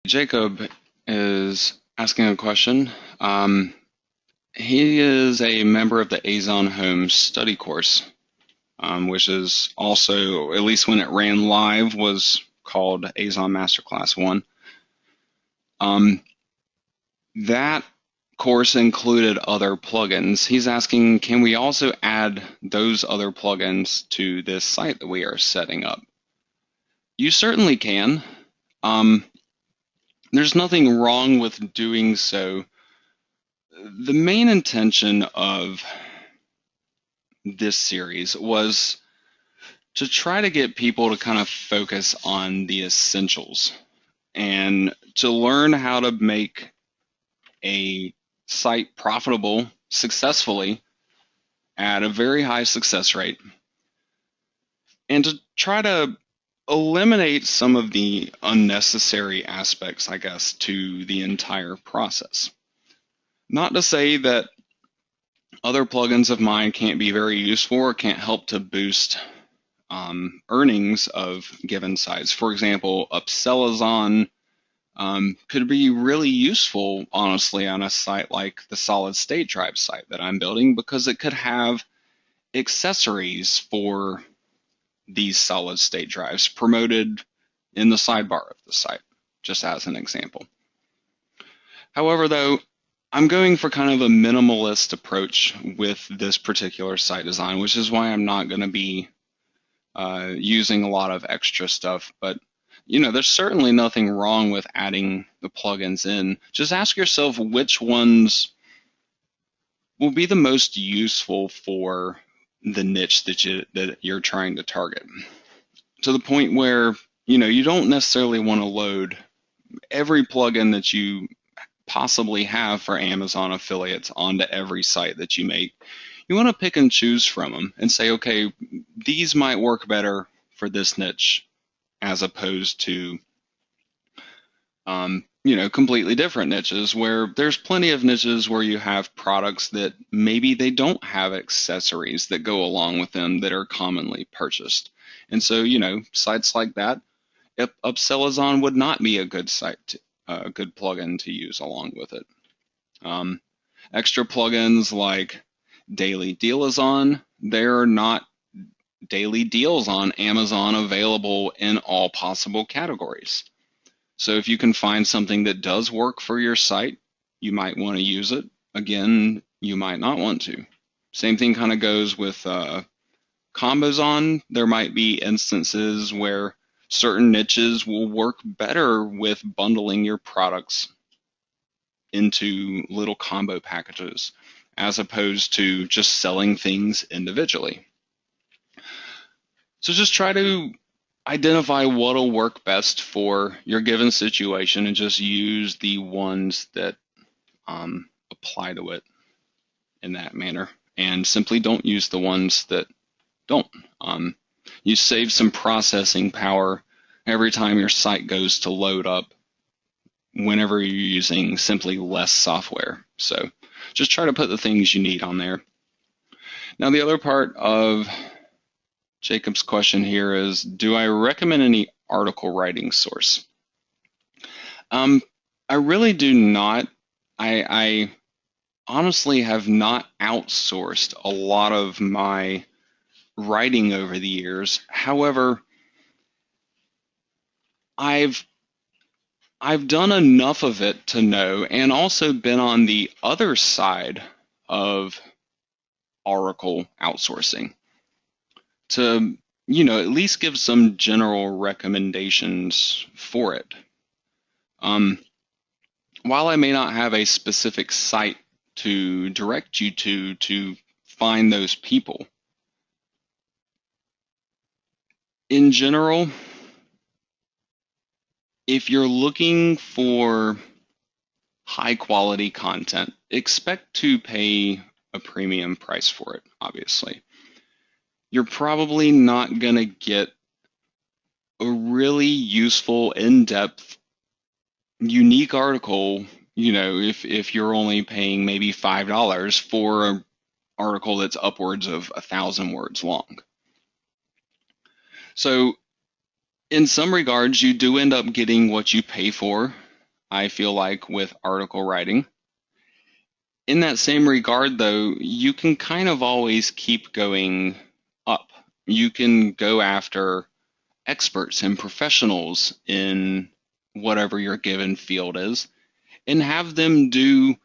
Jacob is asking a question. He is a member of the Azon Home study course, which is also, at least when it ran live, was called Azon Masterclass 1. That course included other plugins. He's asking, can we also add those other plugins to this site that we are setting up? You certainly can. There's nothing wrong with doing so. The main intention of this series was to try to get people to kind of focus on the essentials and to learn how to make a site profitable successfully at a very high success rate, and to try to eliminate some of the unnecessary aspects, I guess, to the entire process. Not to say that other plugins of mine can't be very useful or can't help to boost earnings of given sites. For example, Upsellazon could be really useful, honestly, on a site like the Solid State Drive site that I'm building, because it could have accessories for these solid state drives promoted in the sidebar of the site, just as an example. However, though, I'm going for kind of a minimalist approach with this particular site design, which is why I'm not going to be using a lot of extra stuff. But there's certainly nothing wrong with adding the plugins in. Just ask yourself which ones will be the most useful for the niche that you're trying to target, to the point where you don't necessarily want to load every plugin that you possibly have for Amazon affiliates onto every site that you make. You want to pick and choose from them and say, okay, these might work better for this niche as opposed to completely different niches, where there's plenty of niches where you have products that maybe they don't have accessories that go along with them that are commonly purchased. And so, sites like that, Upsellazon would not be a good a good plugin to use along with it. Extra plugins like Daily Dealazon, there are not daily deals on Amazon available in all possible categories. So if you can find something that does work for your site, you might want to use it. Again, you might not want to. Same thing kind of goes with Combozon. There might be instances where certain niches will work better with bundling your products into little combo packages as opposed to just selling things individually. So just try to identify what'll work best for your given situation and just use the ones that apply to it in that manner, and simply don't use the ones that don't. You save some processing power every time your site goes to load up whenever you're using simply less software. So just try to put the things you need on there. Now, the other part of Jacob's question here is, do I recommend any article writing source? I really do not. I honestly have not outsourced a lot of my writing over the years. However, I've done enough of it to know, and also been on the other side of Oracle outsourcing, to at least give some general recommendations for it. While I may not have a specific site to direct you to find those people, in general, if you're looking for high quality content, expect to pay a premium price for it, obviously. You're probably not going to get a really useful, in-depth, unique article, if you're only paying maybe $5 for an article that's upwards of 1,000 words long. So in some regards, you do end up getting what you pay for I feel like, with article writing. In that same regard, though, you can kind of always keep going up. You can go after experts and professionals in whatever your given field is and have them do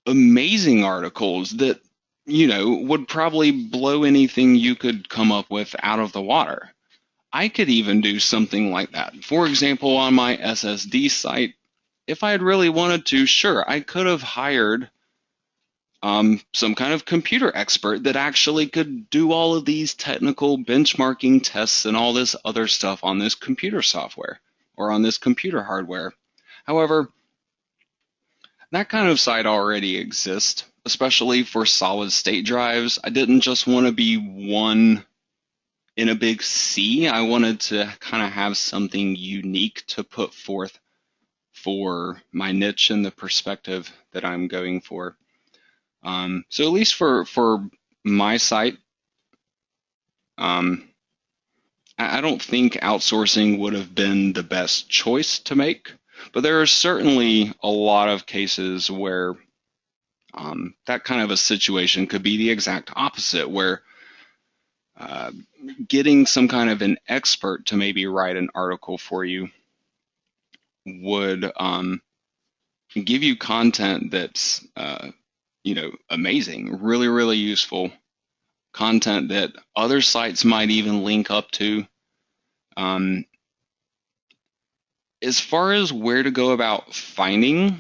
amazing articles that, would probably blow anything you could come up with out of the water. I could even do something like that. For example, on my SSD site, if I had really wanted to, sure, I could have hired some kind of computer expert that actually could do all of these technical benchmarking tests and all this other stuff on this computer software or on this computer hardware. However, that kind of site already exists, especially for solid state drives. I didn't just want to be one in a big sea. I wanted to kind of have something unique to put forth for my niche and the perspective that I'm going for. So at least for my site, I don't think outsourcing would have been the best choice to make, but there are certainly a lot of cases where that kind of a situation could be the exact opposite, where getting some kind of an expert to maybe write an article for you would give you content that's amazing, really, really useful content that other sites might even link up to. As far as where to go about finding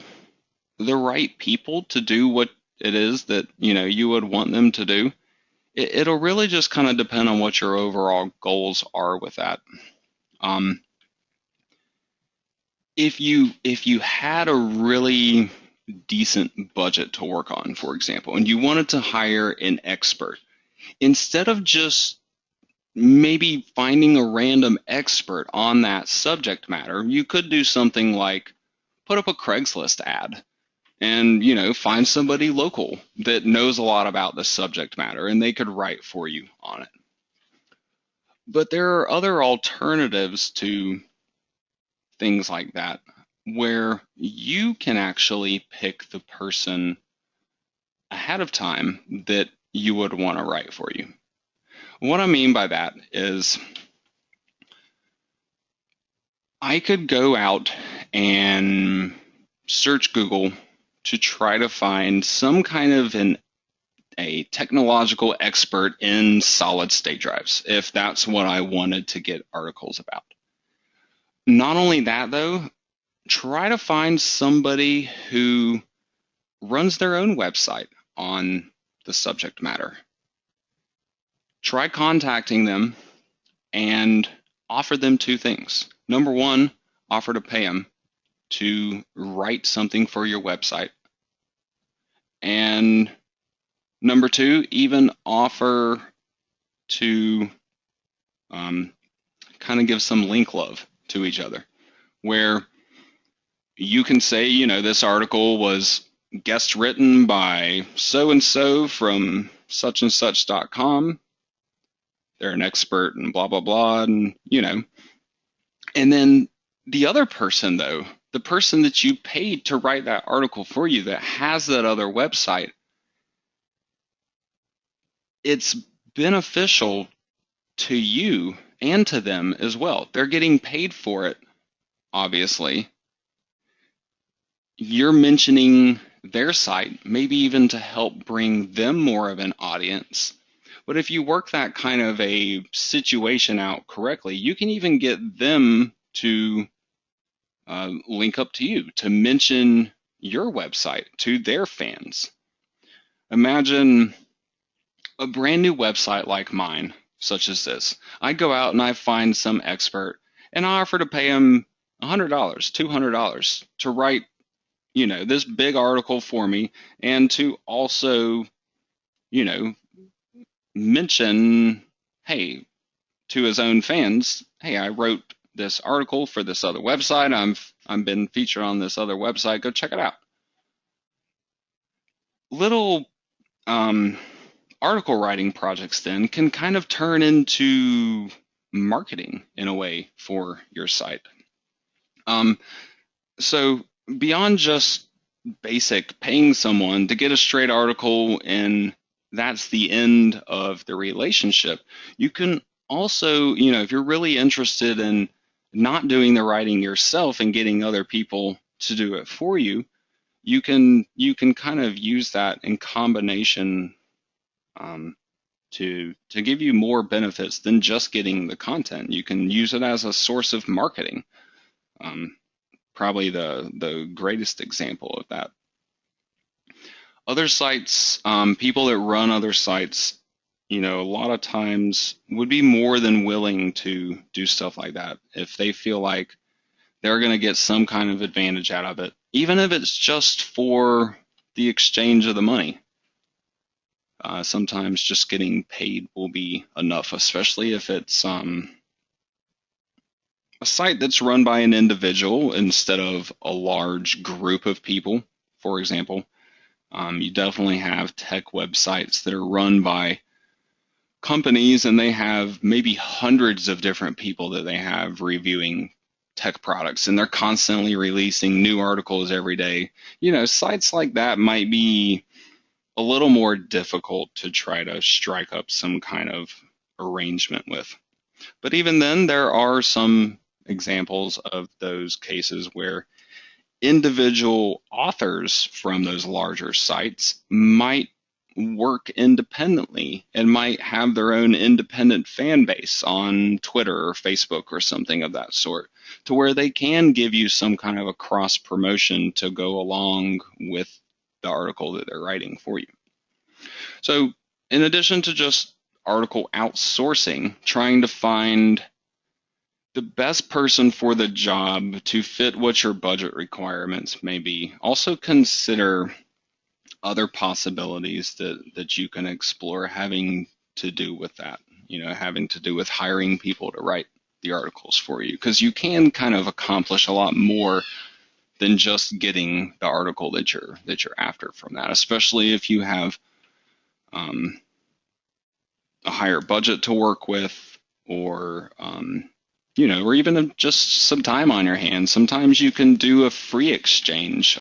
the right people to do what it is that you would want them to do, it'll really just kind of depend on what your overall goals are with that. If you had a really decent budget to work on, for example, and you wanted to hire an expert, instead of just maybe finding a random expert on that subject matter, you could do something like put up a Craigslist ad and, find somebody local that knows a lot about the subject matter and they could write for you on it. But there are other alternatives to things like that where you can actually pick the person ahead of time that you would want to write for you. What I mean by that is I could go out and search Google to try to find some kind of a technological expert in solid state drives, if that's what I wanted to get articles about. Not only that, though, try to find somebody who runs their own website on the subject matter. Try contacting them and offer them two things. Number one, offer to pay them to write something for your website. And number two, even offer to kind of give some link love to each other, where you can say, this article was guest written by so-and-so from such-and-such.com. They're an expert and blah, blah, blah, and, And then the other person, though, the person that you paid to write that article for you that has that other website, it's beneficial to you and to them as well. They're getting paid for it, obviously. You're mentioning their site, maybe even to help bring them more of an audience. But if you work that kind of a situation out correctly, you can even get them to link up to you, to mention your website to their fans. Imagine a brand new website like mine, such as this. I go out and I find some expert and I offer to pay him $100, $200 to write, this big article for me, and to also, mention, hey, to his own fans, hey, I wrote this article for this other website. I've been featured on this other website. Go check it out. Little article writing projects then can kind of turn into marketing in a way for your site. So beyond just basic paying someone to get a straight article and that's the end of the relationship, you can also, if you're really interested in not doing the writing yourself and getting other people to do it for you, you can kind of use that in combination, um, to give you more benefits than just getting the content. You can use it as a source of marketing. Um, Probably the greatest example of that. Other sites, people that run other sites, a lot of times would be more than willing to do stuff like that if they feel like they're going to get some kind of advantage out of it, even if it's just for the exchange of the money. Sometimes just getting paid will be enough, especially if it's a site that's run by an individual instead of a large group of people. For example, you definitely have tech websites that are run by companies and they have maybe hundreds of different people that they have reviewing tech products and they're constantly releasing new articles every day. Sites like that might be a little more difficult to try to strike up some kind of arrangement with. But even then, there are some examples of those cases where individual authors from those larger sites might work independently and might have their own independent fan base on Twitter or Facebook or something of that sort, to where they can give you some kind of a cross promotion to go along with the article that they're writing for you. So, in addition to just article outsourcing, trying to find the best person for the job to fit what your budget requirements may be. Also consider other possibilities that you can explore having to do with that, having to do with hiring people to write the articles for you, because you can kind of accomplish a lot more than just getting the article that you're after from that, especially if you have a higher budget to work with, or even just some time on your hands. Sometimes you can do a free exchange